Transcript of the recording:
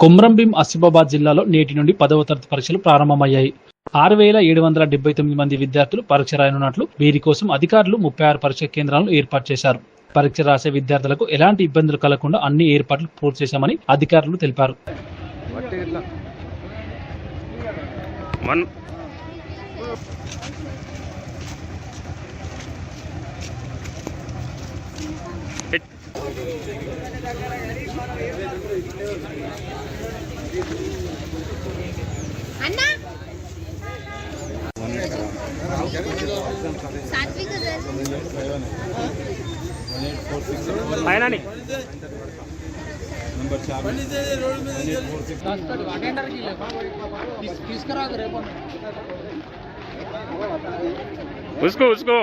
కొమ్రంభీం ఆసిఫాబాద్ జిల్లాలో నేటి నుండి 10వ తరగతి పరీక్షలు ప్రారంభమయ్యాయి. 6,779 మంది విద్యార్థులు పరీక్ష రాయనున్నట్లు వీరి కోసం అధికారులు 36 పరీక్ష కేంద్రాలను ఏర్పాటు చేశారు. పరీక్ష రాసే విద్యార్థులకు ఎలాంటి ఇబ్బందులు కలగకుండా అన్ని ఏర్పాట్లు పూర్తి చేశామని అధికారులు తెలిపారు. उसको